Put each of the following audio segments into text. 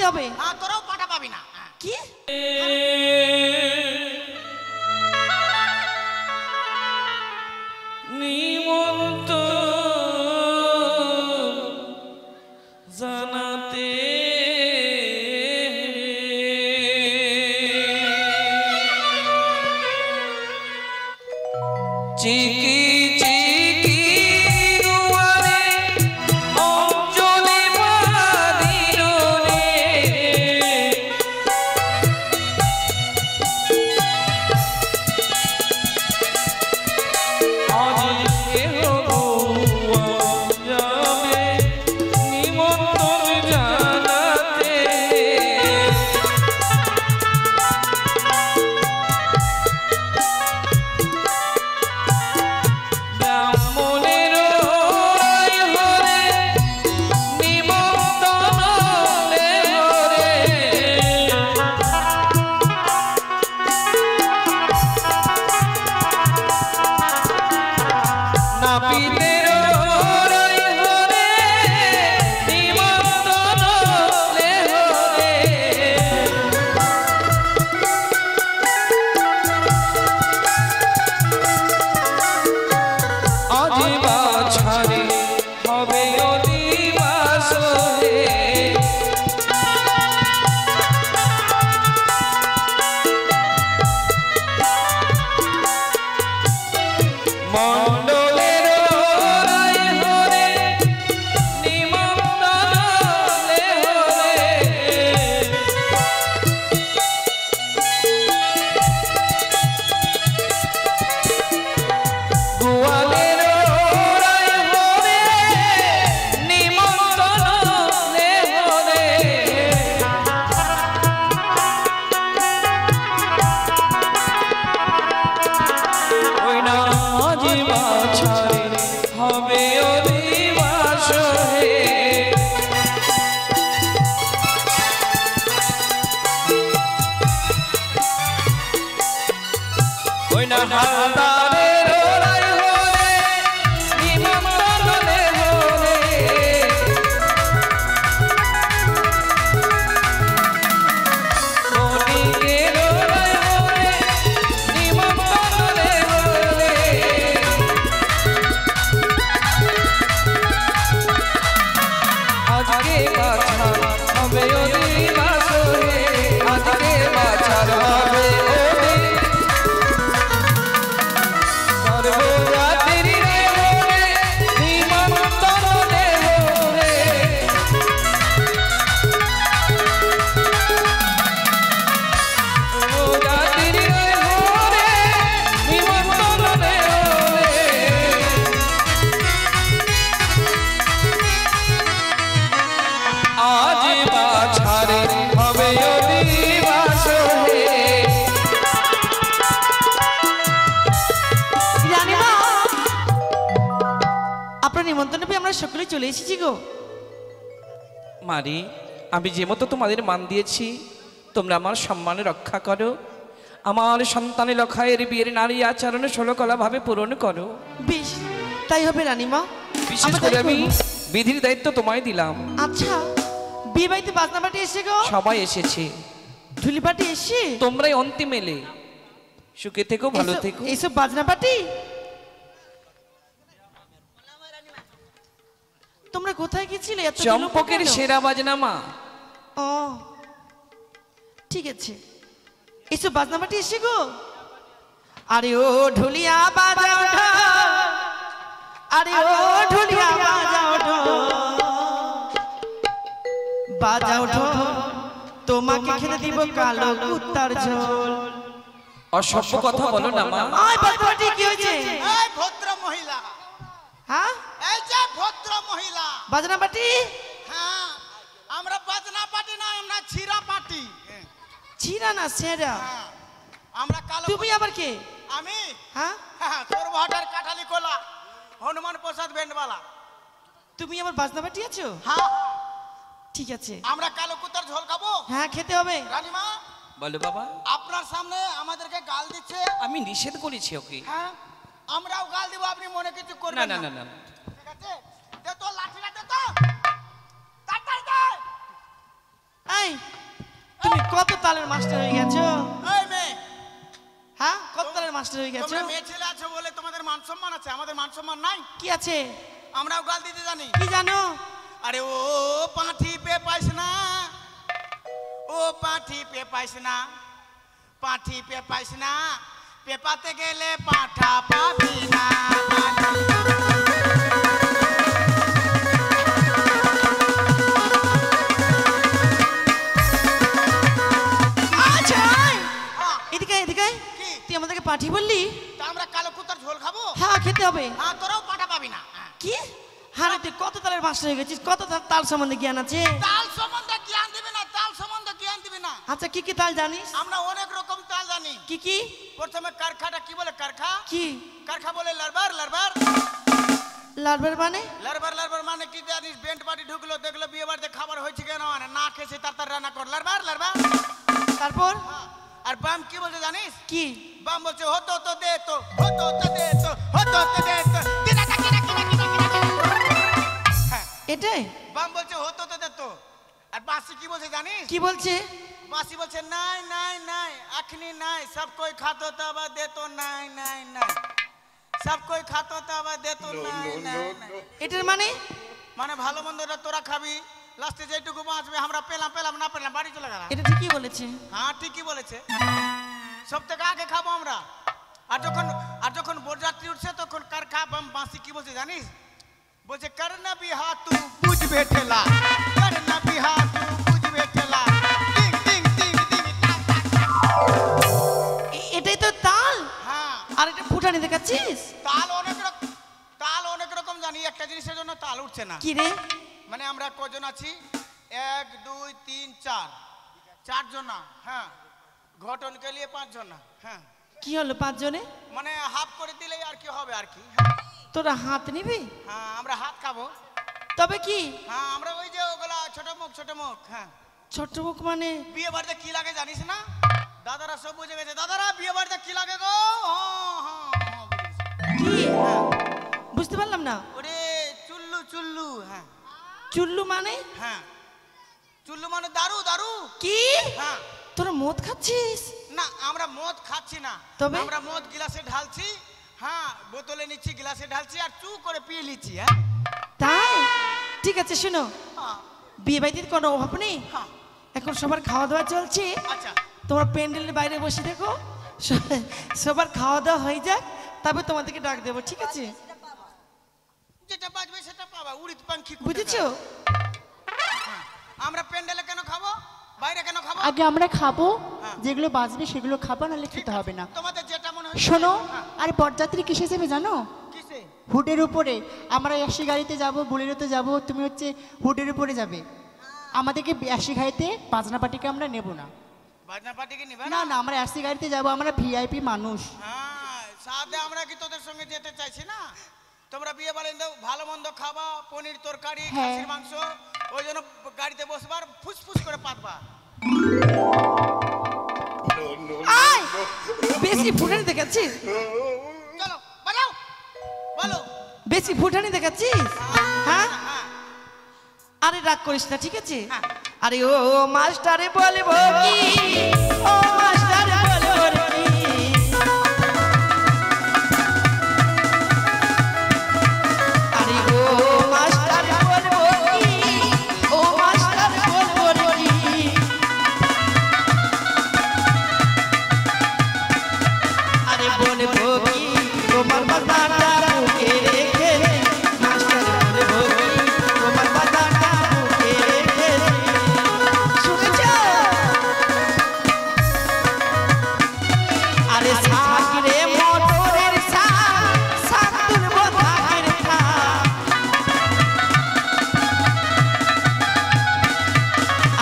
খেতে হবে। হ্যাঁ তোরাও পাটা পাবি না। কি নিমন্ত জানাতে চিকি চিকি দুয়ারে অঞ্জলি বাঁধিল রে আজ কেহ যাবে নিমন্ত্রণ জানাতে ব্রাহ্মণের হরে নিমন্ত্রণ হরে নাপিতের হরে নিমন্ত্রণ হরে আজ বাছারে হবে অধিবাস হে মণ্ডলের হরে নিমন্ত্রণ হরে গোয়ালের হরে নিমন্ত্রণ হরে ওই না আজ বাছারে হবে অধিবাস হে ওই না হালদারের হরে নিমন্ত্রণ হরে বণিকের হরে নিমন্ত্রণ হরে আজকে বাছার হবে অধিবাস হে আজকে বাছার হবে সর্বজাতির হরে নিমন্ত্রণ হরে সর্বজাতির হরে নিমন্ত্রণ হরে আজ বাছারে হবে অধিবাস হে রানীমা, আপনার নিমন্ত্রণে পেয়ে আমরা সকলে চলে এসেছি গো। মারি আমি যে মতো তোমাদের মান দিয়েছি তোমরা আমার সম্মান রক্ষা করো আমার সন্তানের লখায়ের বিয়ের নারী আচরণে ষোলকলা ভাবে পূরণ করো বেশ, তাই হবে রানীমা। বিশেষ আমরা করে তাই আমি করব। বিধির দায়িত্ব তোমায় দিলাম আচ্ছা, বিয়ে বাড়িতে বাজনা পাটি এসে গো, সবাই এসেছে ঢুলি পাটি এসে, তোমরাই অন্তিম এলে সুখে থেকো ভালো থেকো এইসব বাজনা পাটি তোমরা কোথায় গেছিলে? এত বিলম্ব চম্পকের কেন? সেরা বাজনা মা ও ঠিক আছে, এইসব বাজনা পাটি এসে গো। আরে ও ঢুলিয়া বাজাও ঢোল, আরে ও ঢুলিয়া বাজাও ঢোল, বাজাও ঢোল, তোমাকে খেতে দিব কালো কুত্তার ঝোল। অসভ্য কথা বলো না মা আয় বাজনা পাটি কি হয়েছে? এই ভদ্র মহিলা, হ্যাঁ এই যে ভদ্র মহিলা, বাজনা পাটি? হ্যাঁ আমরা বাজনা পাটি না, আমরা ছিরা পাটি। ছিড়া না সেরা। হ্যাঁ, আমরা কালো। তুমি আবার কে? আমি হ্যাঁ হ্যাঁ তোর ভাটার কাঠালি কোলা হনুমান প্রসাদ বেন্ডবালা। তুমি আবার বাজনা পাটি আছো? হ্যাঁ ঠিক আছে, আমরা কালো কুত্তার ঝোল খাবো। হ্যাঁ খেতে হবে। রানীমা বলো বাবা আপনার সামনে আমাদেরকে গাল দিচ্ছে। আমি নিষেধ করেছি ওকে হ্যাঁ আমরাও গাল দিব, আপনি মনে কিছু না করবেন না না। না না ঠিক আছে, দে তো লাঠিটা, দে তো তাড়াতাড়ি দে। এই কত তালের মাস্টার হয়ে গেছো? এই মেয়ে, হ্যাঁ, কত তালের মাস্টার হয়ে গেছো? তোমরা মেয়ে ছেলে আছো বলে তোমাদের মান সম্মান আছে, আমাদের মান সম্মান নাই। কি আছে? আমরাও গাল দিতে জানি। কি জানো? আরে ও পাঁঠি পে পাইস না, ও পাঁঠি পে পাইস না, পাঁঠি পে পাইস না, পেপাতে গেলে পাঠা পাবি না। এদিকে এদিকে, কি? তুই আমাদেরকে পাঠি বললি? তা আমরা কালো কুত্তার ঝোল খাবো? হ্যাঁ, খেতে হবে। হ্যাঁ, তোরাও পাঠা পাবি না। কি? হ্যাঁ রে, তুই কত তালের মাস্টার হয়ে গেছিস? কত তাল সম্বন্ধে জ্ঞান আছে? তাল সম্বন্ধে জ্ঞান দিবি না, তাল সম্বন্ধে জ্ঞান দিবি না। আচ্ছা, কি কি তাল জানিস? আমরা অনেক রকম তাল জানি। কি কি? প্রথমে কারখাটা কি বলে? কারখা। কি? কারখা বলে লারবার, লারবার। লালবার মানে? লারবার লারবার মানে কি জানিস? বেন্ট পার্টি ঢুকলো, দেখলো বিয়ে বাড়িতে খাবার হয়েছে কেন, না খেয়েছে তার রান্না কর, লারবার লারবার। তারপর? আর বাম কি বলছে জানিস? কি? বাম বলছে হতো তো দে তো, হতো তো দে তো, হতো তো দে তো, কিনা কিনা কিনা কিনা কিনা। হ্যাঁ, এটাই বাম বলছে হতো তো দে তো। আর বাসি কি বলছে জানিস? কি বলছে? বাসি বলছে নাই নাই নাই, এখনি নাই, সব কোই খাতো তো আবার দে তো, নাই নাই নাই, সব কোই খাতো তো আবার দে তো, নাই নাই নাই। এটার মানে? মানে ভালো মন্দটা তোরা খাবি, লাস্টে যেটুকু বাঁচবে আমরা পেলাম পেলাম, না পেলাম বাড়ি চলে গেলাম। এটা ঠিকই বলেছে। হ্যাঁ, ঠিকই বলেছে। সব থেকে আগে খাবো আমরা। আর যখন বরযাত্রী উঠছে তখন কার খাবাম বাঁশি কি বলছে জানিস? বলছে করনা বিহা তু বুঝবে ঠেলা, করনা বিহা তু বুঝবে ঠেলা, টিং টিং টিং টিং টাক টাক। এটাই তো তাল। হ্যাঁ, আর এটা ফুটানি দেখাচ্ছিস? তাল অনেক রকম জানি, একটা জিনিসের জন্য তাল উঠছে না। কি রে? মানে আমরা কজন আছি? 1 2 3 4, 4 জন। হ্যাঁ, ঘটন কে লিয়ে 5 জন। হ্যাঁ, কি হলো 5 জনে? মানে হাফ করে দিলেই আর কি হবে আর কি। তোরা হাত নিবি? হ্যাঁ, আমরা হাত খাবো। তবে কি? হ্যাঁ, আমরা ওই যে ওগুলা ছোট মুখ ছোট মুখ। হ্যাঁ, ছোট মুখ মানে? বিয়ে বাড়িতে কি লাগে জানিস না? দাদারা সব বুঝে গেছে। দাদারা বিয়ে বাড়িতে কি লাগে গো? হ্যাঁ হ্যাঁ হ্যাঁ, কি? বুঝতে পারলাম না। ওরে চুল্লু চুল্লু। হ্যাঁ, চুল্লু মানে? হ্যাঁ, চুল্লু মানে দারু দারু। কি? হ্যাঁ, তোরা মদ খাচ্ছিস? না আমরা মদ খাচ্ছি না, তবে? আমরা মদ গিলাসে ঢালছি। হ্যাঁ, বোতলে নিচ্ছি, গিলাসে ঢালছি আর চু করে পিয়ে নিচ্ছি। হ্যাঁ, তাই? ঠিক আছে, শোনো, হ্যাঁ, বিয়ে বাড়িতে কোনো অভাব নেই। হ্যাঁ। এখন সবার খাওয়া দাওয়া চলছে। আচ্ছা, তোমরা প্যান্ডেলের বাইরে বসে দেখো, সবার খাওয়া দাওয়া হয়ে যাক, তবে তোমাদেরকে ডাক দেবো, ঠিক আছে? যেটা বাজবে সেটা পাবা। উড়িত পাখি বুঝেছো? আমরা প্যান্ডেলে কেন খাবো, বাইরে কেন খাবো? আগে আমরা খাবো, হ্যাঁ। যেগুলো বাজবে সেগুলো খাবো, নাহলে খেতে হবে না। তোমাদের যেটা মনে হয়। শোনো, হ্যাঁ, আরে বরযাত্রী কিসে যাবে জানো? কিসে? হুডের উপরে। আমরা 80 গাড়িতে যাব, বুলেরোতে যাব, তুমি হচ্ছে হুডের উপরে যাবে। আমাদেরকে 80 গাড়িতে বাজনা পার্টিকে আমরা নেব না। বাজনা পার্টিকে নিবে না না, আমরা 80 গাড়িতে যাব, আমরা ভিআইপি মানুষ। হ্যাঁ, সাথে আমরা কি তোদের সঙ্গে যেতে চাইছি না? তোমরা বিয়ে বাড়িতে ভালো মন্দ খাবা, পনির তরকারি, হ্যাঁ। খাসির মাংস, ওই জন্য গাড়িতে বসবার ফুসফুস করে পাতবা। আয়, বেশি ফুটানি দেখাচ্ছিস? চলো বাজাও, বলো। বেশি ফুটানি দেখাচ্ছিস? হ্যাঁ? হ্যাঁ, আরে রাগ করিস না, ঠিক আছে? হ্যাঁ। আরে ও মাস্টারে বলবো কি, ও মাস্টারে বলবো কি, আরে ও মাস্টারে বলবো কি, ও মাস্টারে বলবো কি, আরে বলবো কি তোমার বাতাটা বুকে রেখে, মাস্টারে বলবো কি তোমার বাতাটা বুকে রেখে। শুনেছো? আরে শাক রে মটরের শাক, শাক তুলবো থাকের থাক।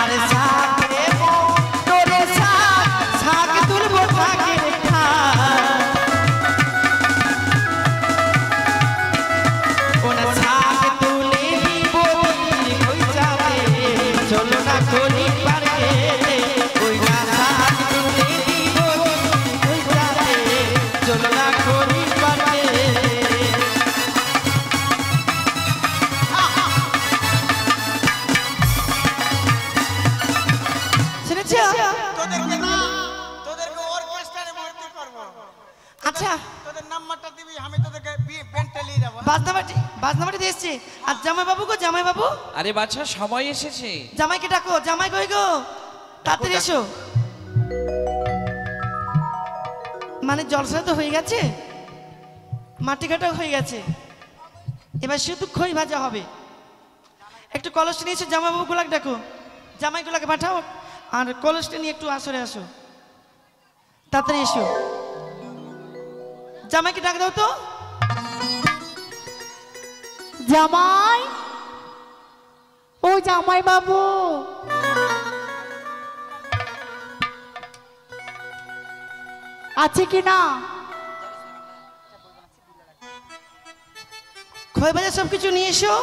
আরে শাক রে মটরের শাক, শাক তুলবো থাকের থাক। ওনা শাক তুলে দিব ওই যাবে, চলো না খনি পার্কে, ওই না শাক তুলে দিব ওই যাবে, চলো না খনি পার্কে। শুনেছ? তোদের নাম্বারটা দিবি আমি তোদেরকে বেন্টে নিয়ে যাবো। বাজনাবাটি দিয়ে এসছি। আর জামাই বাবু গো, জামাই বাবু, আরে বাচ্চা সময় এসেছে। জামাইকে ডাকো। জামাই কই গো, তাড়াতাড়ি এসো। মানে জলসা তো হয়ে গেছে, মাটি কাটা হয়ে গেছে, এবার শুধু খই ভাজা হবে। একটু কলসটা নিয়ে এসো, জামাই বাবু গুলাকে ডাকো, জামাই গুলাকে পাঠাও। আর কলসটা নিয়ে একটু আসরে আসো, তাড়াতাড়ি এসো। জামাইকে ডাক দাও তো। জামাই, ও জামাই বাবু, আছে কি না? খই ভাজা সব কিছু নিয়ে এসো।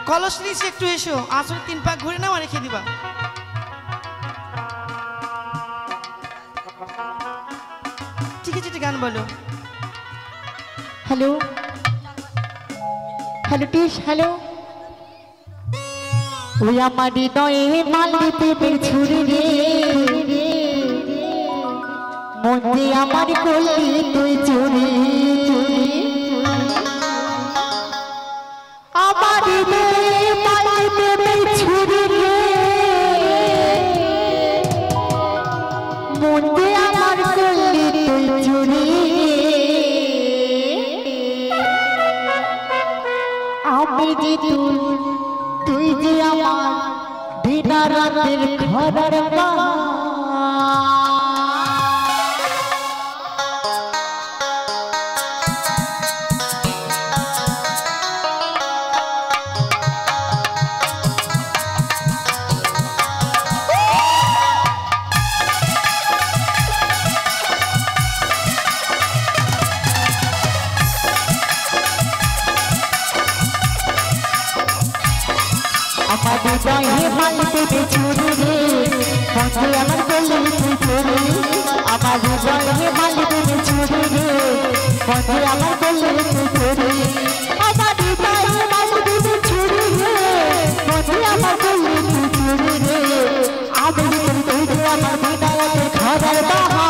কলস নিয়ে একটু এসো, আসলে 3 পাক ঘুরে নাও আর রেখে দিবা। ঠিক আছে, গান বলো। হ্যালো হ্যালো টিস, হ্যালো। ওই আমার হৃদয়ে মালিতে বের ছুরি রে, মন দিয়ে আমার করলি তুই চুরি। আমার হৃদয়ে মালিতে বের ছুরি রে, মন দিয়ে আমার করলি তুই চুরি। আমি যে তুই যে আমার দিনা রাতের ঘরের বাবা। আমার হৃদয়ে মালিতে বেচুরি রে, মনে আমার করলি তুই চুরি। আমার হৃদয়ে মালিতে বেচুরি রে, মনে আমার করলি তুই চুরি। আমার হৃদয়ে মালিতে বেচুরি রে, মনে আমার করলি তুই চুরি রে। আমি তুই যে আমার বিদায়তে ঘরের বাবা,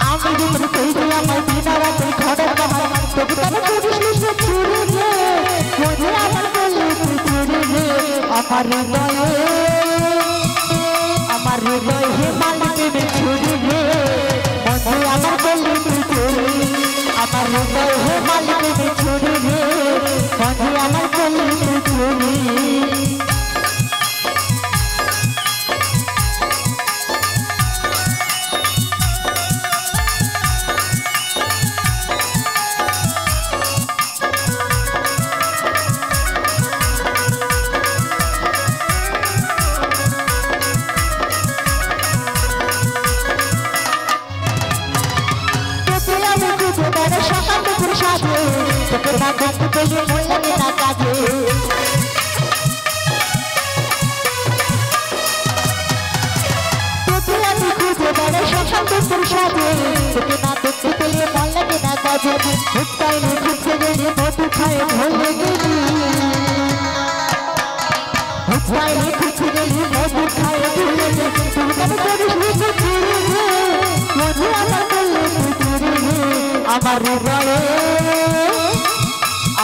আমি তুই যে আমার বিদায়তে ঘরের বাবা। তবু তারা করিস চুরি রে, মনে আমার করলি তুই চুরি রে। আমার হৃদয়ে মালিতে বেচুরি রে, মনে আমার করলি তুই চুরি। আমার হৃদয়ে মালিতে বেচুরি রে, মনে আমার করলি তুই চুরি।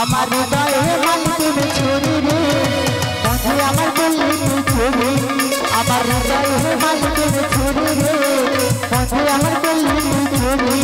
আমার হৃদয়ে মালিতে বেচুরি রে, মনে আমার করলি তুই চুরি। আমার হৃদয়ে মালিতে বেচুরি রে, মনে আমার করলি তুই চুরি।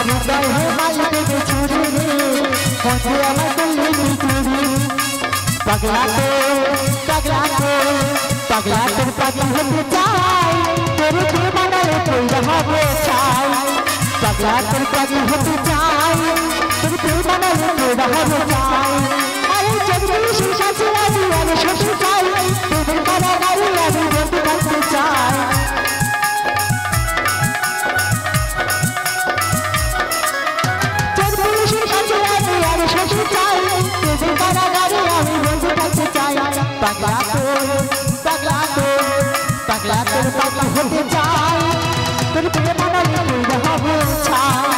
আমার হৃদয় হে মাল দেবে ছুরি রে বন্ধু আমার করলে কি চুরি পাগলা তো পাগলা তোর পাগলা হতে চাই তোর প্রেম বানালে কইরা হবে চাই পাগলা তোর পাগলা হতে চাই তোর প্রেম বানালে কইরা হবে চাই আরে জগদীশ শিশাচি আজি আমি শশী চাই তোদের পাড়া গাড়ি আমি বন্ধু করতে চাই জগদীশ শিশাচি আজি আমি শশী চাই তোদের পাড়া গাড়ি আমি বন্ধু করতে চাই পাগলা তোর পাগলা হতে চাই তোর প্রেম বানালে কইরা হবে চাই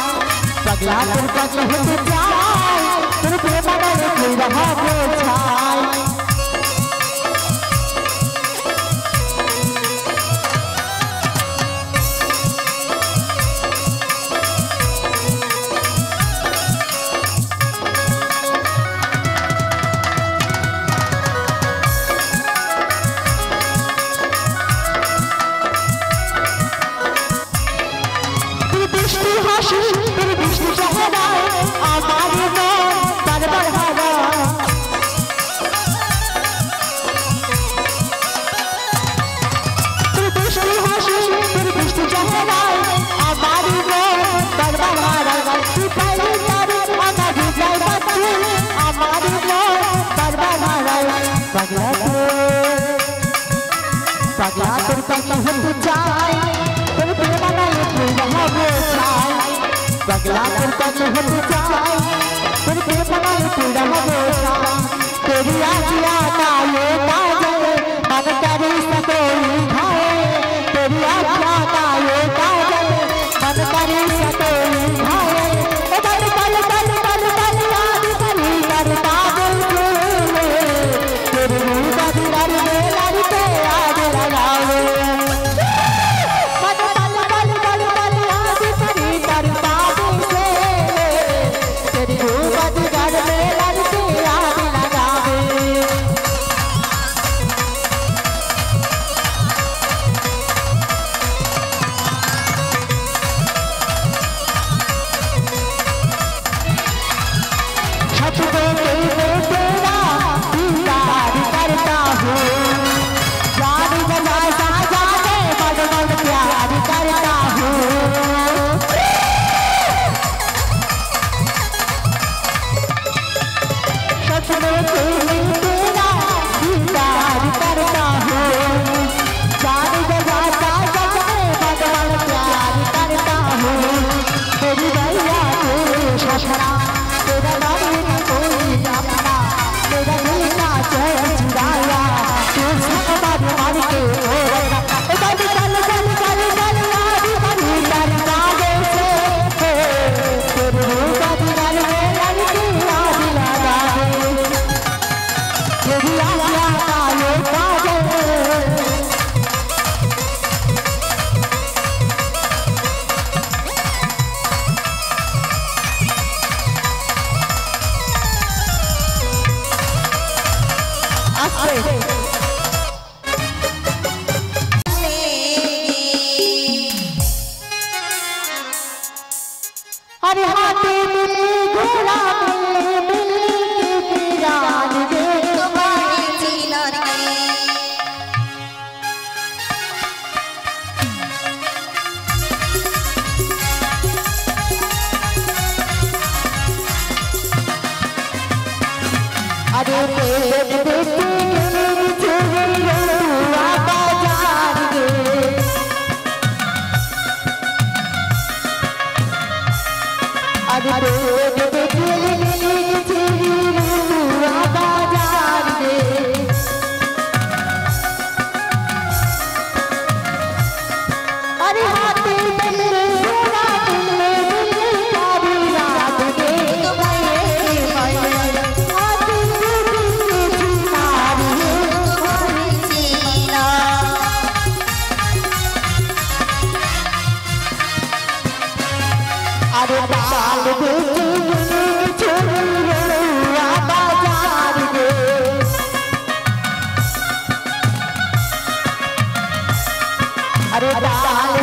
পাগলা তোর পাগলা হতে চাই তোর প্রেম বানালে কইরা হবে চাই পাগলা তোর পাগলা হতে চাই তোর প্রেম বানালে কইরা হবে চাই পাগলা তোর পাগলা হতে চাই তোর প্রেম বানালে কইরা হবে চাই तेरी आजिया काले काजले मन करे सतोई खाए तेरी आजिया काले काजले मन करे सतोई खाए ओ बल बल बल बल बल याद करी करता बोले तेरी रूह दीवार में लड़ते याद लगावे बल बल बल बल बल याद करी करता बोले तेरी रूह दीवार में लड़ते याद अरे हाथी मिली घोड़ा मिली रान दे तुम्हारी चिलर अरे पेट बेटी बाजार गे अरे अरे दाल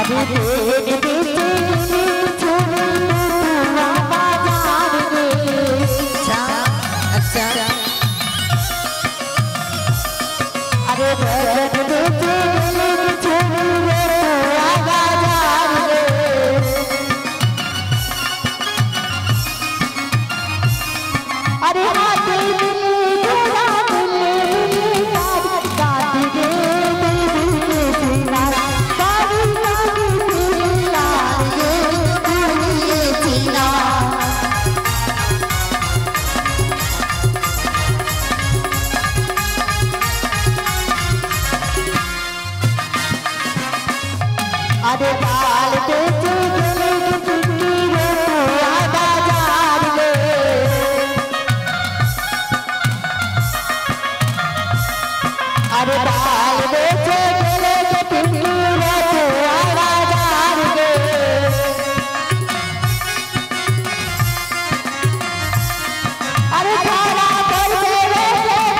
আরে পেট বেঁচে ছুরি বাজার রে আচ্ছা আরে পেট বেঁচে ছুরি বাজার রে আরে হাতে দিলে ঘোড়া দিলে দাদি রে দিলে চিনা দাদি দাদি দিলা রে দিলে চিনা আরে ডাল বেচে গেলে চিনি রে বাজার রে আরে ডাল বেচে গেলে চিনি রে বাজার রে আরে খারা করবে রে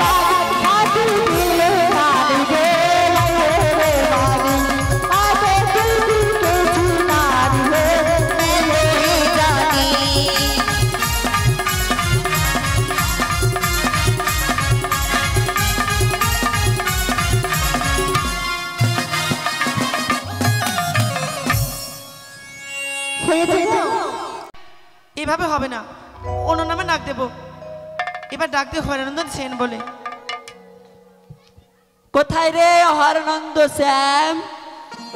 বাজি দিলে বাজি রে রে বাজি আবে দিদি কে চিনারি রে মেলে জানি হয়েছে তো এভাবে হবে না, অন্য নামে ডাক দেবো। এবার ডাক দিয়ে হরানন্দন সেন বলে। কোথায় রে হরনন্দ শ্যাম?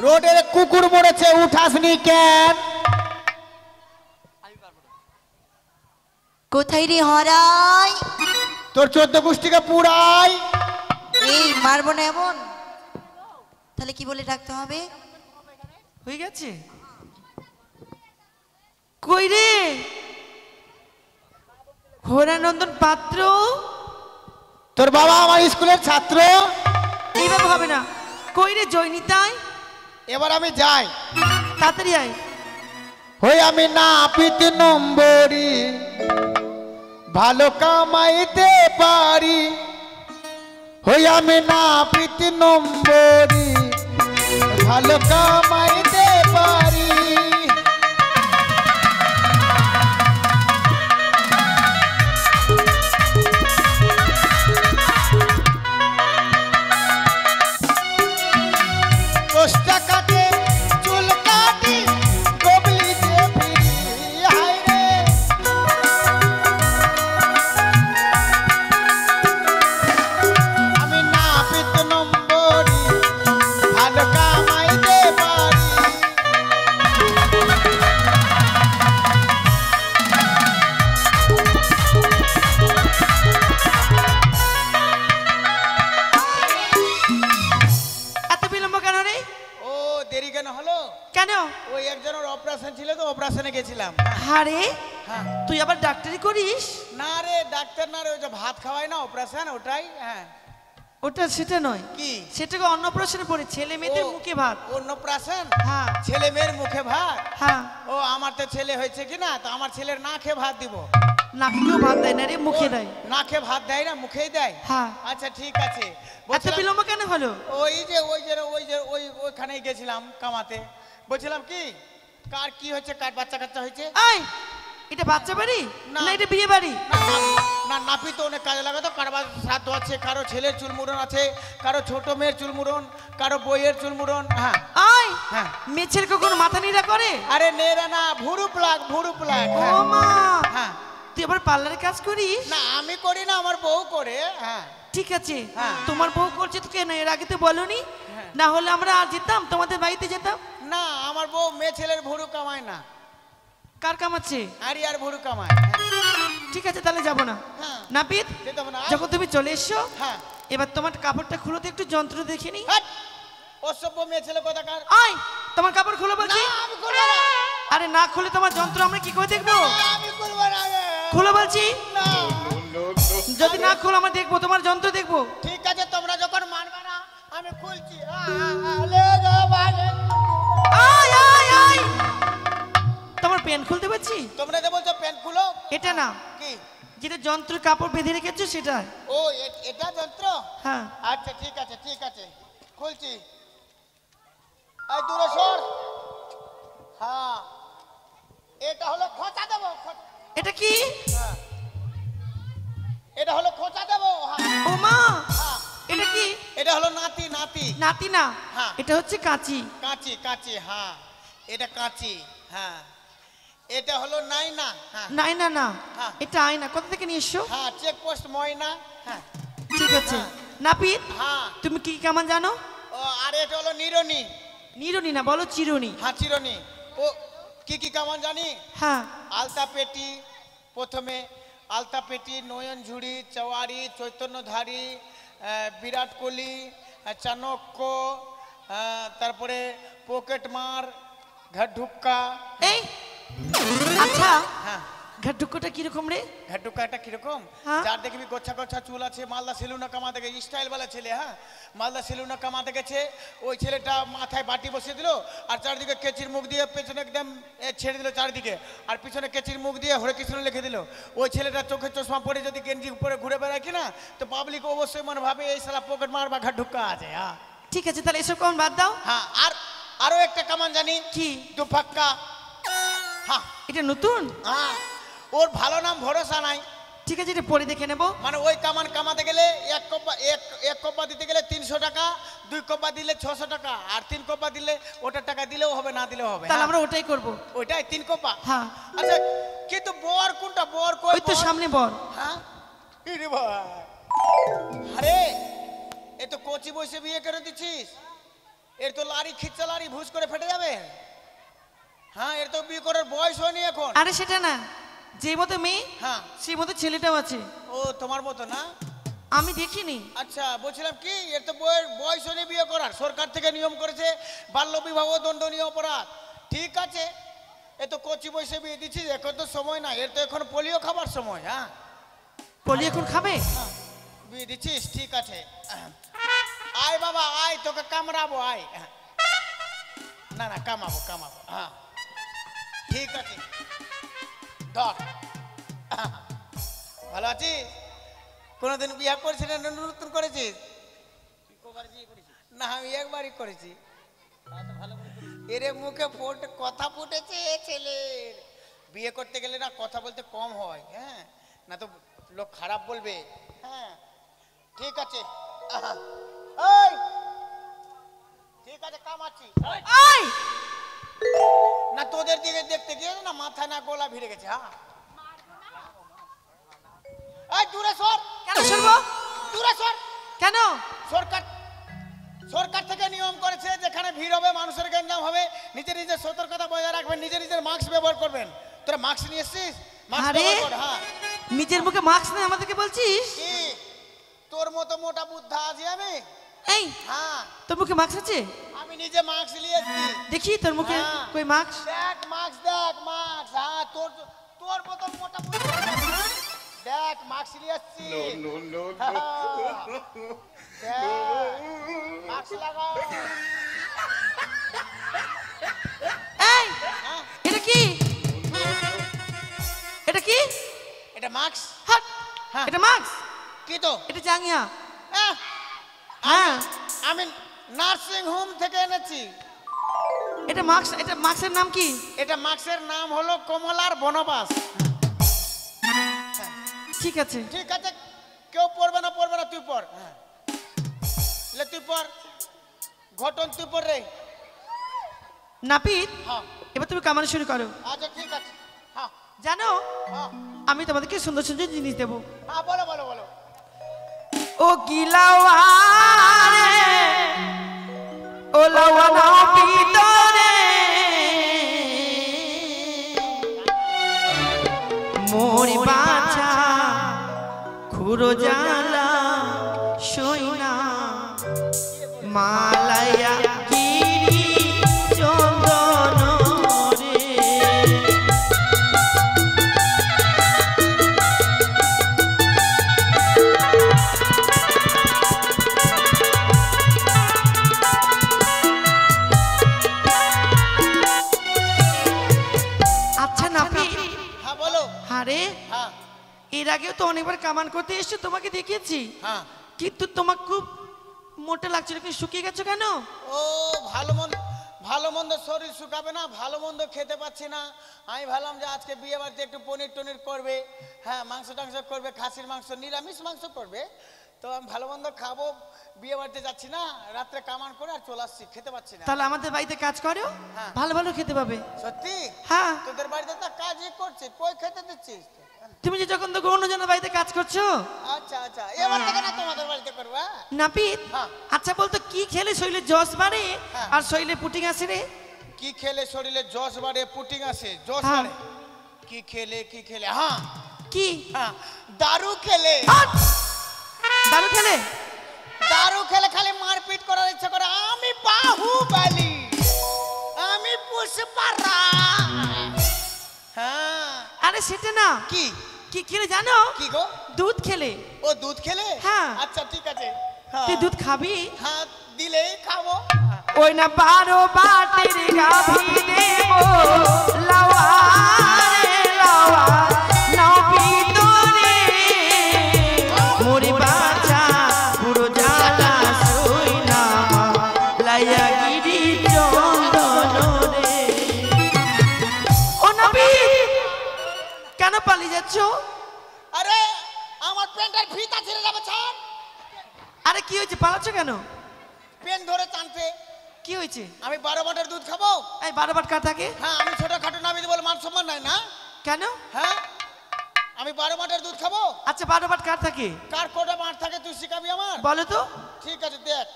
রোডের কুকুর মরেছে, উঠাসনি কেন? কোথায় রে হরাই? তোর 14 গোষ্ঠীকে পুরাই। এই মারবো না এমন, তাহলে কি বলে ডাকতে হবে? হয়ে গেছে? কই রে হরানন্দন পাত্র? তোর বাবা আমার স্কুলের ছাত্র। এইভাবে হবে না। কই রে জয়নিতাই? এবার আমি যাই। তাড়াতাড়ি আয়। হই আমি নাপিত নম্বরি, ভালো কামাইতে পারি। হই আমি নাপিত নম্বরি, ভালো কামাইতে পারি। টাকাতে চুল কাটি গবলিতে ফিরি। হায় রে আমি নাপিত নম্বরি, ভালো কামাইতে পারি। এত বিলম্ব কেন রে? ও দেরি কেন হলো? কেন? ওই একজনের অপারেশন ছিল তো, অপারেশনে গেছিলাম। হারে হ্যাঁ। তুই আবার ডাক্তারি করিস? না রে ডাক্তার না রে, ওই যে ভাত খাওয়াই না অপারেশন, ওটাই। হ্যাঁ। ওটা সেটা নয়, কি? সেটাকে অন্নপ্রাশনে পড়ে ছেলে মেয়েদের ও, মুখে ভাত। অন্নপ্রাশন? হ্যাঁ ছেলে মেয়ের মুখে ভাত? হ্যাঁ। ও আমার তো ছেলে হয়েছে কি না, তো আমার ছেলের না খেয়ে ভাত দিব। নাকেও ভাত দেয় না রে, মুখে দেয়। না খেয়ে ভাত দেয় না, মুখেই দেয়? হ্যাঁ। আচ্ছা ঠিক আছে। এত বলছিলাম, বিলম্ব কেন হলো? ওইখানেই গেছিলাম কামাতে। বলছিলাম কি, কার কি হয়েছে, কার বাচ্চা কাচ্চা হয়েছে? আয়, এটা বাচ্চা বাড়ি না। না এটা বিয়ে বাড়ি? না নাপি তো অনেক কাজে লাগাতো। কারবার শ্রাদ্ধ আছে, কারো ছেলের চুলমুড়ন আছে, কারো ছোট মেয়ের চুলমুড়ন, কারো বইয়ের চুলমুড়ন। হ্যাঁ আয়, হ্যাঁ। মেছের কখন মাথা নিরা করে? আরে নেরা না, ভুরু প্লাগ, ভুরু প্লাগ। ও মা, হ্যাঁ। তুই আবার পার্লারে কাজ করিস? না আমি করি না, আমার বউ করে। হ্যাঁ। ঠিক আছে, হ্যাঁ। তোমার বউ করছে তো কেন এর আগে তো বলনি? না হলে আমরা আর যেতাম, তোমাদের বাড়িতে যেতাম। না আমার বউ মেয়ে ছেলের ভুরু কামায় না। কার কামাচ্ছে? আরি আর ভুরু কামায়। ঠিক আছে তাহলে যাবো না। হ্যাঁ। নাপিত, যেতে হবে না। যখন তুমি চলে এসছো, হ্যাঁ। এবার তোমার কাপড়টা খুলো তো, একটু যন্ত্র দেখে নি। হাট! অসভ্য মেয়ে ছেলে কোথাকার। আয়, তোমার কাপড় খুলো বলছি। না, আমি খুলবো না। আরে না খুলে তোমার যন্ত্র আমরা কি করে দেখবো? আমি খুলবো না রে। খুলো বলছি। না। যদি না খুলো আমরা দেখবো, তোমার যন্ত্র দেখবো। ঠিক আছে তোমরা যখন মানবে না আমি খুলছি। লে যা বাজে। আয় আয় আয়, তোমার পেন খুলতে পারছি? তোমরা যে বলছো প্যান্ট খুলো। এটা না, কি? যেটা যন্ত্র কাপড় বেঁধে রেখেছো সেটা। ও এটা যন্ত্র? হ্যাঁ। আচ্ছা ঠিক আছে ঠিক আছে, খুলছি। এই দূরে সর। এটা হলো নাতি নাতি নাতি না, হ্যাঁ। এটা হচ্ছে কাঁচি। কাঁচি কাঁচি, হ্যাঁ এটা কাঁচি, হ্যাঁ এটা হলো নাইনা, হ্যাঁ নাই না না, হ্যাঁ। এটা আয়না। কোথা থেকে নিয়ে এসছো? হ্যাঁ চেকপোস্ট ময়না, হ্যাঁ ঠিক আছে। নাপিত, হ্যাঁ। তুমি কি কেমন জানো? ও আর এটা হলো নিরনি, নিরনি না, বলো চিরুনি। হ্যাঁ চিরনি। ও কি কেমন জানি? হ্যাঁ, আলতা পেটি, প্রথমে আলতা পেটি, নয়ন ঝুড়ি, চৌয়ারি, চৈতন্যধারী, বিরাট কোহলি, চাণক্য, তারপরে পকেট মার, ঘাটঢুক্কা। এই আচ্ছা, হ্যাঁ ঘাটুকোটা কিরকম রে? ঘাটঢুক্কাটা কিরকম? হ্যাঁ। যার দেখবি গোছা গোছা চুল আছে, মালদা সেলুনে কামাতে গেছে, স্টাইল वाला ছেলে, হ্যাঁ মালদা সেলুনে কামাতে গেছে। ওই ছেলেটা মাথায় বাটি বসিয়ে দিল, আর চারদিকে কেচির মুখ দিয়ে পেছনে একদম ছেড়ে দিল চারদিকে, আর পিছনে কেচির মুখ দিয়ে হরে কৃষ্ণ লিখে দিল। ওই ছেলেটা চোখে চশমা পরে যদি গেঞ্জি উপরে ঘুরে বেড়ায় কিনা, তো পাবলিক অবশ্যই মনে ভাবে এই শালা পকেট মার বা ঘাটঢুক্কা আছে। হ্যাঁ ঠিক আছে, তাহলে এসব কেমন বাদ দাও। হ্যাঁ আর আরো একটা কামান জানি, কি? দুফাক্কা। হ্যাঁ এটা নতুন? হ্যাঁ ওর ভালো নাম ভরসা নাই। ঠিক আছে, এটা পরে দেখে নেবো। মানে ওই কামান কামাতে গেলে এক কপ্পা দিতে গেলে 300 টাকা, 2 কপ্পা দিলে 600 টাকা, আর 3 কপ্পা দিলে ওটা টাকা দিলেও হবে, না দিলেও হবে। তাহলে হ্যাঁ। আমরা ওটাই করবো। ওইটাই 3 কপ্পা। হ্যাঁ। আচ্ছা কিন্তু বর কোনটা? বর কই? ওই তো বর? সামনে বর। হ্যাঁ ইরে ভাই, আরে এ তো কোচি বসে বিয়ে করে দিছিস, এর তো লারি খিচ্চা লারি ভুজ করে ফেটে যাবে। হ্যাঁ এর তো বিয়ে করার বয়স হয়নি এখন। আরে সেটা না, যে মতো মেয়ে হ্যাঁ সেই মতো ছেলেটাও আছে। ও তোমার মতো না? আমি দেখিনি। আচ্ছা বলছিলাম কি, এর তো বয়স হয়নি বিয়ে করার, সরকার থেকে নিয়ম করেছে বাল্য বিবাহ দণ্ডনীয় অপরাধ। ঠিক আছে, এ তো কচি বয়সে বিয়ে দিচ্ছিস, এখন তো সময় না, এর তো এখন পোলিও খাবার সময়। হ্যাঁ পলি এখন খাবে? বিয়ে দিচ্ছিস, ঠিক আছে। আয় বাবা আয়, তোকে কামড়াবো, আয়। না না কামাবো কামাবো, হ্যাঁ ঠিক আছে ধর। ভালো আছিস? কোনোদিন বিয়ে করছিস না নতুন করেছিস? না আমি একবারই করেছি। এরে মুখে কথা ফুটেছে ছেলের। বিয়ে করতে গেলে না কথা বলতে কম হয়, হ্যাঁ না তো লোক খারাপ বলবে। হ্যাঁ ঠিক আছে, এই ঠিক আছে কামাচ্ছি। আই না তোদের দিকে দেখতে গিয়ে না মাথা না গলা ভিড়ে গেছে। হ্যাঁ এই দূরে সর। কেন সরবো? দূরে সর। কেন? সরকার থেকে নিয়ম করেছে যেখানে ভিড় হবে, মানুষের গ্যাঞ্জাম হবে, নিজের নিজের সতর্কতা বজায় রাখবেন, নিজের মাস্ক ব্যবহার করবেন। তোরা মাস্ক নিয়ে এসছিস? মাস্ক আরে ব্যবহার কর। হ্যাঁ নিজের মুখে মাস্ক নেই আমাদেরকে বলছিস? কি তোর মতো মোটা বুদ্ধা আছি আমি? এই হ্যাঁ তোর মুখে মাস্ক আছে? আমি নিজে মাস্ক নিয়েছি। দেখি তোর মুখে হ্যাঁ। কই মাস্ক। দেখ মাস্ক, দেখ মাস্ক। হ্যাঁ তোর মতো মোটা বুদ্ধা দেখ মাস্ক নিয়ে এসছি। মাস্ক লাগাও। এই হ্যাঁ এটা কি? এটা কি? এটা মাস্ক। হাট। হ্যাঁ। এটা মাস্ক? কি তো? এটা জাঙ্গিয়া। আহ, হ্যাঁ আমি নার্সিং হোম থেকে এনেছি। এটা মাস্ক। এটা মাস্কের নাম কি? এটা মাস্কের নাম হলো কমলার বনবাস। ঠিক আছে। ঠিক আছে, কেউ পড়বে না তুই পড়। হ্যাঁ লে তুই পড়, ঘটন তুই পড় রে। নাপিত, হ্যাঁ এবার তুমি কামানো শুরু করো। আচ্ছা ঠিক আছে। হ্যাঁ জানো হ্যাঁ আমি তোমাদেরকে সুন্দর সুন্দর জিনিস দেবো। হ্যাঁ বলো বলো বলো। ও গিলাওয়ারে ও লাওয়ানা ভিতরে মোর বাছা খুরো জালা সইনা মালায়া গিরি চন্দন রে। আচ্ছা নাপিত, হ্যাঁ বলো। আরে হ্যাঁ এর আগেও তো অনেকবার কামান করতে এসছো, তোমাকে দেখেছি, হ্যাঁ কিন্তু তোমাকে খুব মোটা লাগছিল, কি শুকিয়ে গেছো কেন? ও ভালো মন্দ শরীর শুকাবে না, ভালো মন্দ খেতে পাচ্ছি না। আমি ভাবলাম যে আজকে বিয়ে বাড়িতে একটু পনির টনির করবে, হ্যাঁ মাংস টাংস করবে, খাসির মাংস, নিরামিষ মাংস করবে। তো আমি ভালো মন্দ খাবো, বিয়ে বাড়িতে যাচ্ছি না, রাত্রে কামান করে আর চলে আসছি, খেতে পাচ্ছি না। তাহলে আমাদের বাড়িতে কাজ করো, হ্যাঁ। ভালো ভালো খেতে পাবে। সত্যি? হ্যাঁ। তোদের বাড়িতে তো কাজই করছে, কই খেতে দিচ্ছিস? তুমি যে যখন তো অন্যজনের বাড়িতে কাজ করছো। আচ্ছা আচ্ছা, এবার থেকে না তোমাদের বাড়িতে করবো। নাপিত, হ্যাঁ। আচ্ছা বলতো কি খেলে শরীরে জস বাড়ে হ্যাঁ। আর শরীরে পুটিং আসে রে? কি খেলে শরীরে জস বাড়ে, পুটিং আসে, জস হ্যাঁ। বাড়ে? কি খেলে? হ্যাঁ কি? হ্যাঁ, দারু খেলে। দারু খেলে? দারু খেলে খালি মারপিট করার ইচ্ছা করে। আমি বাহুবলী, আমি পুষ্পারাজ। হ্যাঁ। আরে সেটা না, কি কি খেলে জানো? কি গো? দুধ খেলে। ও দুধ খেলে? হ্যাঁ। আচ্ছা ঠিক আছে। হ্যাঁ। তুই দুধ খাবি? হ্যাঁ, দিলেই খাবো। ওই না 12 বাটির গাভী দেবো, লাওয়া রে লাওয়া, নাও ভিতরে মোরে বাঁচা পুরো জ্বালা সই না, লাইয়া গিরি চন্দন রে। ও নবী, কেন পালিয়ে যাচ্ছ? আরে আমার প্যান্টের ফিতা ছিঁড়ে যাবে, ছাড়। আরে কি হয়েছে, পালাচ্ছ কেন? পেন ধরে টানতে। কি হয়েছে? আমি 12 বাটের দুধ খাবো। এই 12 বাট কার থাকে? হ্যাঁ, আমি ছোটখাটো নামি বলে মান সম্মান নাই না? কেন? হ্যাঁ, আমি 12 বাটের দুধ খাবো। আচ্ছা 12 বাট কার থাকে? কার কোটা বাট থাকে তুই শিখাবি আমার? বলো তো। ঠিক আছে, দেখ।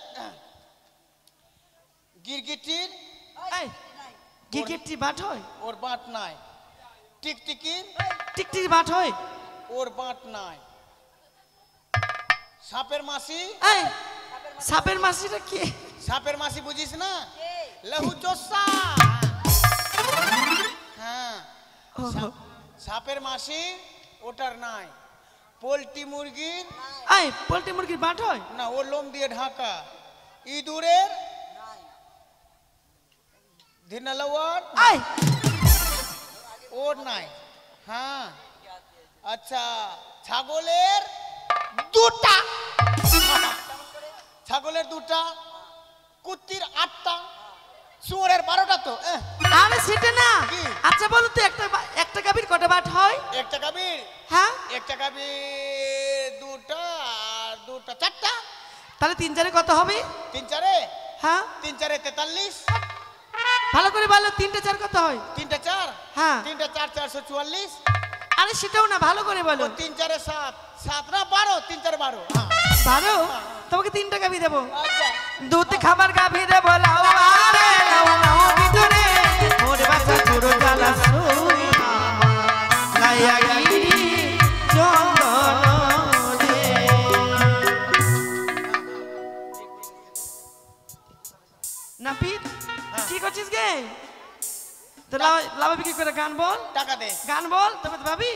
গিরগিটির এই গিরগিটি বাট হয়? ওর বাট নাই। টিকটিকির টিকটিকি বাট হয়? ওর বাট নাই। সাপের মাসি, এই সাপের মাসিটা কি? সাপের মাসি বুঝিস না? লহু চোষা। হ্যাঁ, ওহো। সাপের মাসি ওটার নাই। পোলট্রি মুরগির এই পোল্ট্রি মুরগির বাট হয়? না, ওর লোম দিয়ে ঢাকা। ইঁদুরের ধিনালাওয়ার এই ওর নাই। হ্যাঁ, আচ্ছা ছাগলের দুটা, ছাগলের দুটা, কুত্তির 8টা, শুয়োরের 12টা। তো আরে সেটা না। কি? আচ্ছা বলো তো একটা গাভীর কটা বাট হয়? একটা গাভীর, হ্যাঁ, একটা গাভীর দুটা আর দুটা 4টা। তাহলে 3 4 কত হবে? 3 4 হ্যাঁ 3 4 43। ভালো করে বলো 3 4 কত হয়? 3 4 হ্যাঁ। 3 4 444। আরে সেটাও না, ভালো করে বলো। 3 4 7 7 না 12, 3 4 12। হ্যাঁ, ভালো, তোমাকে 3টা গাভী দেবো। আচ্ছা দুধ খাবার গাভী দেবো, লাওয়া রে লাওয়া, নাও ভিতরে মোরে বাচ্চা পুরো জ্বালা সই না, লাইয়া গিরি চন্দন রে। নাপিত, কি করছিস গে? তো লাভা বিক্রি করে গান বল, টাকা দে। গান বল, তবে তো ভাবি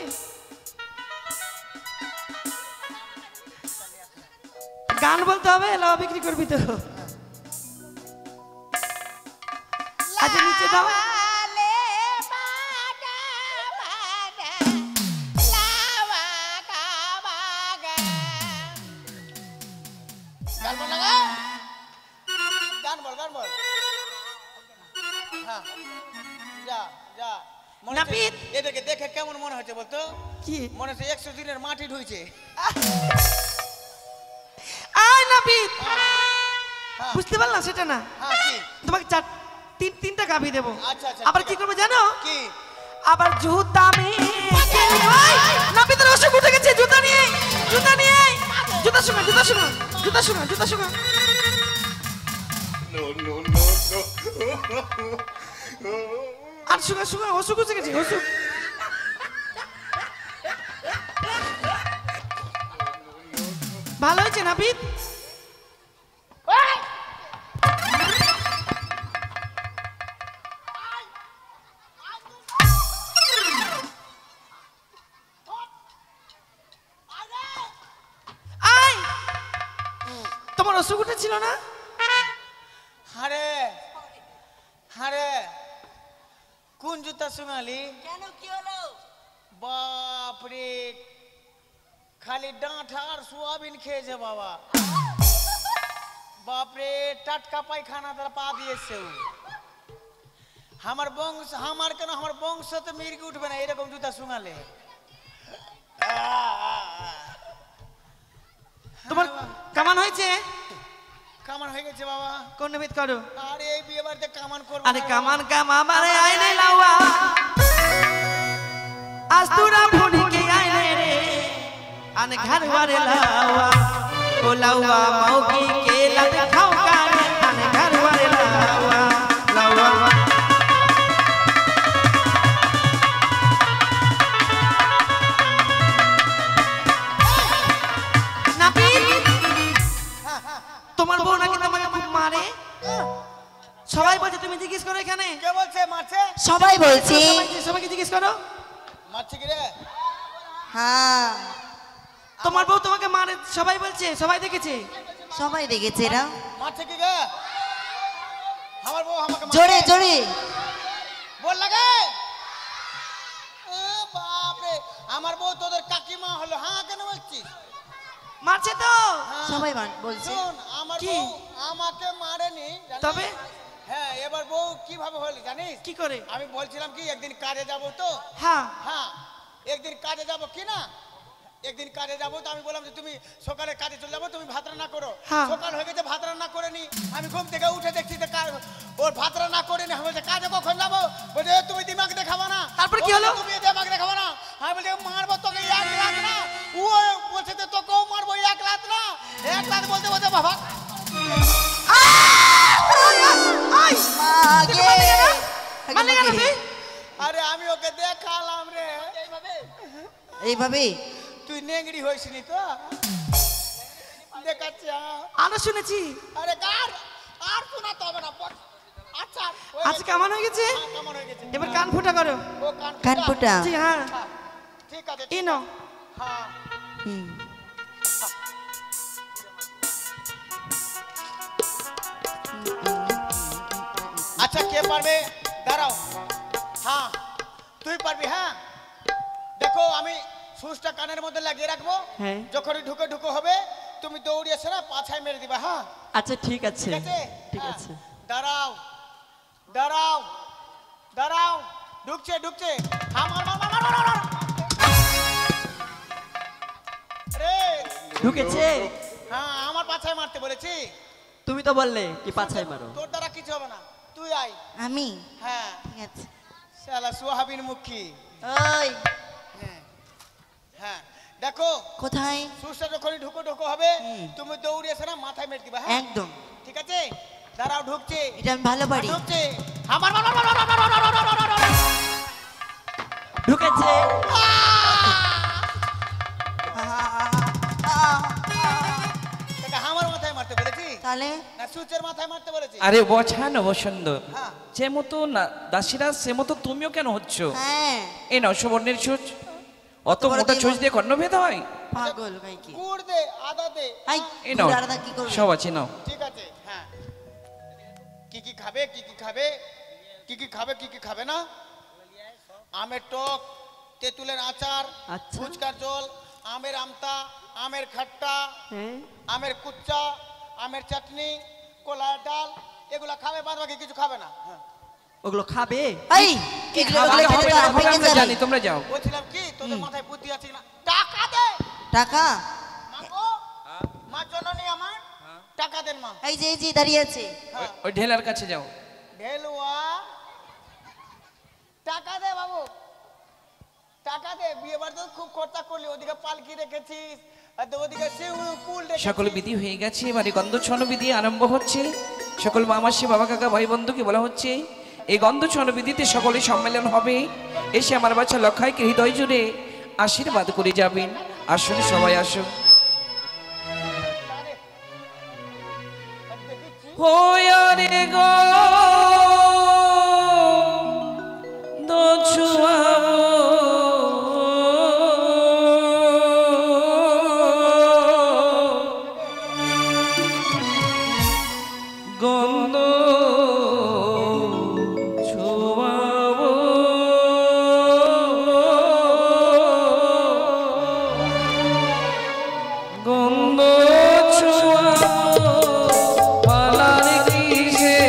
গান বলতে হবে, লাভা বিক্রি করবি তো। আচ্ছা নিচে দাও। গান বল লাগা, গান বল, গান বল। হ্যাঁ, যা যা। নাপিত। এটাকে দেখে কেমন মনে হচ্ছে বলতো? কি? মনে হচ্ছে 100 দিনের মাটি ঢুইছে। আয় নাপিত, হ্যাঁ বুঝতে পারলাম সেটা না। হ্যাঁ, কি? তোমাকে তিনটা গাভী দেবো। আচ্ছা আচ্ছা, আবার ঠিক কি আছে। করবো জানো? কি? আবার জুতা মে নাপিতের অসুখ উঠে গেছে। জুতা নিয়ে আয়, জুতা নিয়ে আয়। জুতা শুনো, জুতা শুনো, জুতা শুনো, জুতা শুনো। আর শুনো শুনো, অসুখ উঠে গেছে, অসুখ। ভালো হয়েছে নাপিত? আয়, তোমার অসুখ উঠেছিল না? হারে হারে, কোন জুতা শুনালি? কেন কি হলো? বাপরে, খালি ডাঁটা আর সোয়াবিন খেয়েছে বাবা। বাপরে, টাটকা পায়খানা তারা পা দিয়েছে। আমার বংশ, আমার কেন, আমার বংশ তো মির্গি উঠবে না এরকম জুতা শুনালে। তোমার কামান হয়েছে? কামান হয়ে গেছে বাবা। কোন বেদ করো? আরে এই বিয়ে বাড়িতে কামান করব। আরে কামান আমারে আইনে লাওয়া আজ তোরা ফুড়ি কে আইনে রে আনে ঘর বারে লাওয়া ও লাওয়া মৌকি কে লাদ খাও কানে আনে ঘর বারে লাওয়া লাওয়া তোমার বউ নাকি তোমাকে খুব মারে? সবাই বলছে, তুমি জিজ্ঞেস করো এখানে। কে বলছে মারছে? সবাই বলছে। সবাইকে জিজ্ঞেস করো। মারছে কি রে? হ্যাঁ তোমার বউ তোমাকে মারে সবাই বলছে, সবাই দেখেছে। সবাই দেখেছে এরা। মারছে কি গে? আমার বউ আমাকে মারছে। জোরে জোরে বল লাগে। এ বাপ রে, আমার বউ তোদের কাকিমা হলো। হ্যাঁ কেন বলছিস? মারছে তো। সবাই বলছে। শোন, আমার কি? বউ আমাকে মারেনি জানিস? তবে হ্যাঁ, এবার বউ কিভাবে হলো জানিস? কি করে? আমি বলছিলাম কি একদিন কাজে যাব তো। হ্যাঁ হ্যাঁ, একদিন কাজে যাব কি না, একদিন কাজে যাবো তো আমি বললাম যে তুমি সকালে কাজে চলে যাবো, তুমি ভাত রান্না করো। হ্যাঁ। সকাল হয়ে গেছে, ভাত রান্না করে নি। আমি ঘুম থেকে উঠে দেখছি যে ওর ভাত রান্না করে নি। আমি বলছি কাজে কখন যাবো? বলছে তুমি দিমাগ দেখাবো না। তারপর কি হলো? তুমি দিমাগ দেখাবো না। আমি বলছি মারবো তোকে এক লাখ না। ও বলছে যে তোকেও মারবো এক লাখ না। এক লাখ বলতে বলতে বাবা মানে গেল রে? আরে আমি ওকে দেখালাম রে। এইভাবে তুই নেংড়ি হয়েছিলি তো দেখাচ্ছি। আরো শুনেছি। আরে কার আর শোনাতে হবে না। আচ্ছা আজ কামান হয়ে গেছে, কেমন হয়ে গেছে? এবার কান ফুটা করো। ও কান ফুটা। জি হ্যাঁ, ঠিক আছে এই নাও। হ্যাঁ হুম। আচ্ছা কে পারবে? দাঁড়াও। হ্যাঁ তুই পারবি। হ্যাঁ দেখো, আমি সুচটা কানের মধ্যে লাগিয়ে রাখবো। হ্যাঁ। যখনই ঢুকে ঢুকে হবে তুমি দৌড়িয়ে এসে না পাছায় মেরে দিবা। হ্যাঁ আচ্ছা ঠিক আছে, ঠিক আছে? ঠিক হ্যাঁ। আছে। দাঁড়াও দাঁড়াও দাঁড়াও। ঢুকছে ঢুকছে। হ্যাঁ মার মার মার মার মার মার। রে ঢুকেছে? হ্যাঁ আমার পাছায় মারতে বলেছি। তুমি তো বললে কি পাছাই মারো। তোর দ্বারা কিছু হবে না, তুই আয়। আমি হ্যাঁ ঠিক আছে। শালা সোহাবিন মুখী। ওই হ্যাঁ হ্যাঁ দেখো, কোথায়? সুসটা যখনই ঢুকো ঢুকো হবে তুমি দৌড়ে এসে না মাথায় মেরে দিবা। হ্যাঁ একদম। ঠিক আছে? দাঁড়াও। ঢুকছে এটা আমি ভালো পারি। ঢুকছে। আমার মার মার মার মার মার মার মার মার মার। ঢুকেছে? এটা আমার মাথায় মারতে বলেছি তাহলে না সুচের মাথায় মারতে বলেছি? আরে বছানো সুন্দর, হ্যাঁ। যে মতো দাসীরা সে মতো তুমিও কেন হচ্ছ? হ্যাঁ এই নাও সুবর্ণের ছুঁচ। অত বড় মোটা দিয়ে ছুঁচ দিয়ে কর্ণভেদ হয়? পাগল ভাই কি? গুড় দে, আদা দে। আই এই নাও, আলাদা কি করবে? সব আছে নাও। ঠিক আছে। হ্যাঁ কি কি খাবে, কি কি খাবে, কি কি খাবে, কি কি খাবে না? আমের টক, তেঁতুলের আচার, আচ্ছা। ফুচকার জল, আমের আমতা, আমের খাট্টা, হ্যাঁ। আমের কুচ্চা, আমের চাটনি, কলার ডাল, এগুলা খাবে। বাদ বাকি কিছু খাবে না। হ্যাঁ ওগুলো খাবে? এই এগুলো খাওয়া খেতে হবে তো না, আর হবে না, ভেঙে আমরা যাবে। জানি, তোমরা যাও। বলছিলাম কি তোদের মাথায় বুদ্ধি আছে না? টাকা দে। টাকা? মা গো, মা জননী আমার, টাকা দেন মা। এই যে দাঁড়িয়ে আছে। হ্যাঁ ওই ঢেলার কাছে যাও। ঢেলুয়া, টাকা দে বাবু, টাকা দে। বিয়ে বাড়িতে খুব খরচা করলি, ওদিকে পালকি রেখেছিস, আর ওদিকে ফুল রেখেছিস। সকল বিধি হয়ে গেছে, এবারে গন্ধছন্ন বিধি আরম্ভ হচ্ছে। সকল মামাসি, বাবা, কাকা, ভাই বন্ধুকে বলা হচ্ছে এই গন্ধছন্ন বিধিতে সকলে সম্মেলন হবে। এসে আমার বাচ্চা লক্ষাইকে হৃদয় জুড়ে আশীর্বাদ করে যাবেন। আসুন সবাই আসুন। হোয়ারে গো দোছুয়া গন্ধ ছোঁয়াবো গন্ধ ছোঁয়াবো পালার কিসে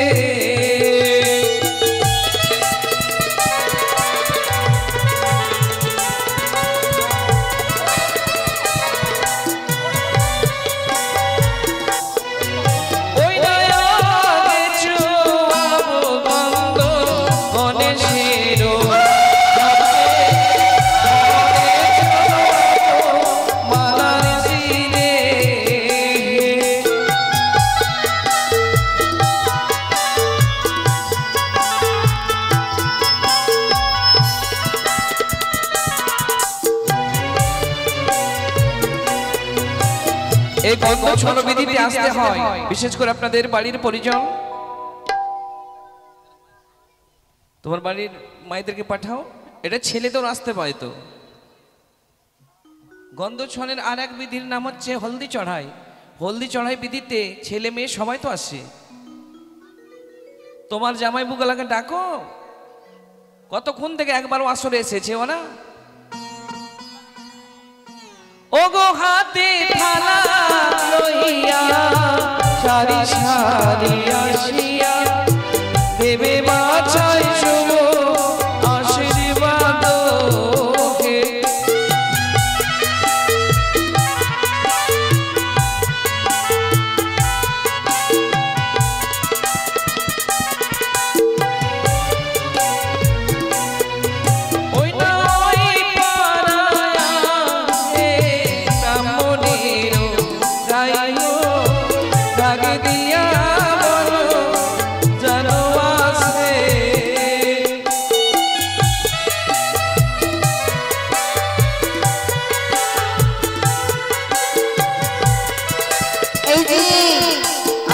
এই গন্ধ ছলবিধিতে আসতে হয়, বিশেষ করে আপনাদের বাড়ির পরিজন। তোমার বাড়ির মায়েদেরকে পাঠাও, এটা ছেলেদেরও আসতে পারে তো। গন্ধ ছলের আর এক বিধির নাম হচ্ছে হলদি চড়াই। হলদি চড়াই বিধিতে ছেলে মেয়ে সবাই তো আসে। তোমার জামাই বুগালাকে ডাকো, কতক্ষণ থেকে একবারও আসরে এসেছে ওরা। ওগো হাতে থালা লইয়া সারি সারি আসিয়া দেবে বাছাই শুভ আশীর্বাদ হে।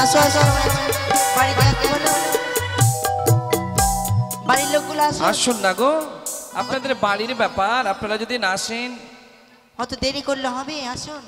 আসো আসো বাড়িতে আসতে বলো, বাড়ির লোকগুলো আসো। আসুন না গো, আপনাদের বাড়ির ব্যাপার, আপনারা যদি না আসেন। অত দেরি করলে হবে, আসুন।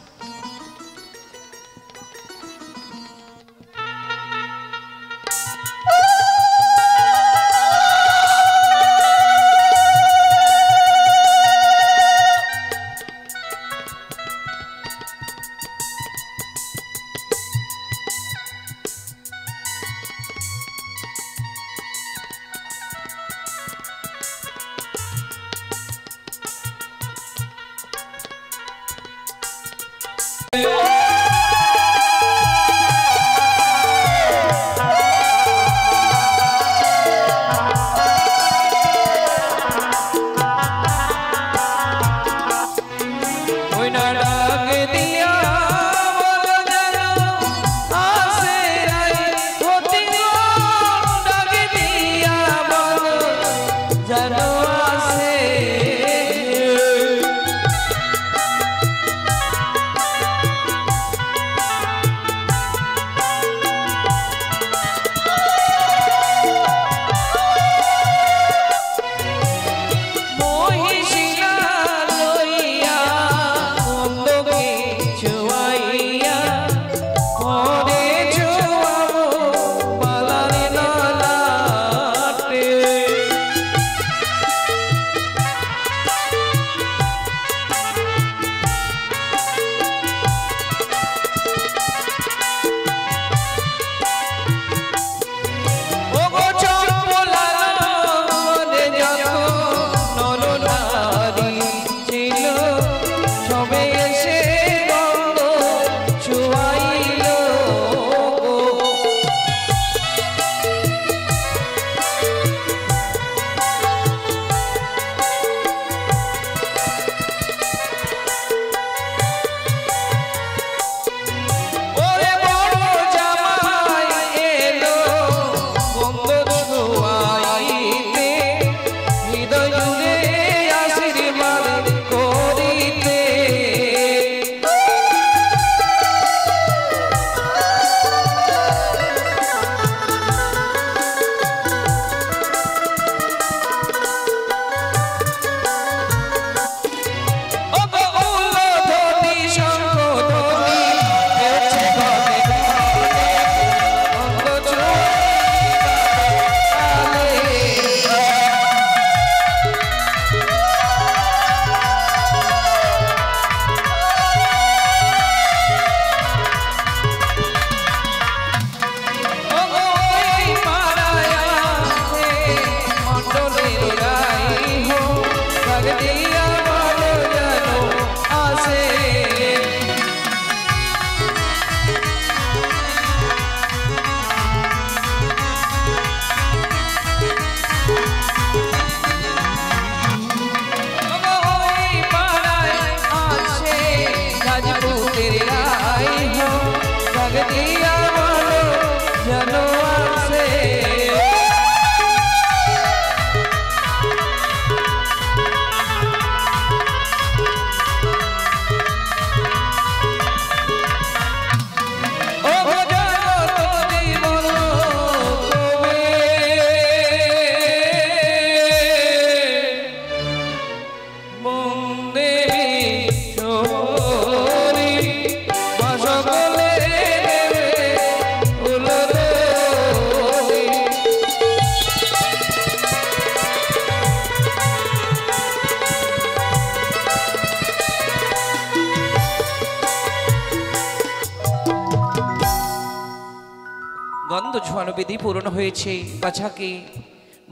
গন্ধ ছোঁয়ানো বিধি পূরণ হয়েছে, বাছাকে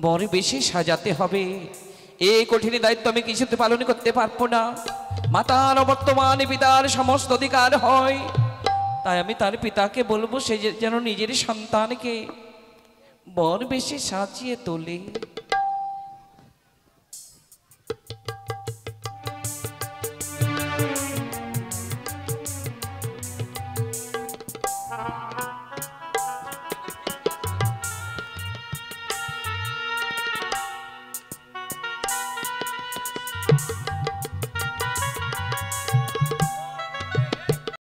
বর বেশি সাজাতে হবে। এই কঠিন দায়িত্ব আমি কিছুতে পালন করতে পারবো না। মাতার অবর্তমানে পিতার সমস্ত অধিকার হয়, তাই আমি তার পিতাকে বলবো সে যেন নিজের সন্তানকে বর বেশি সাজিয়ে তোলে।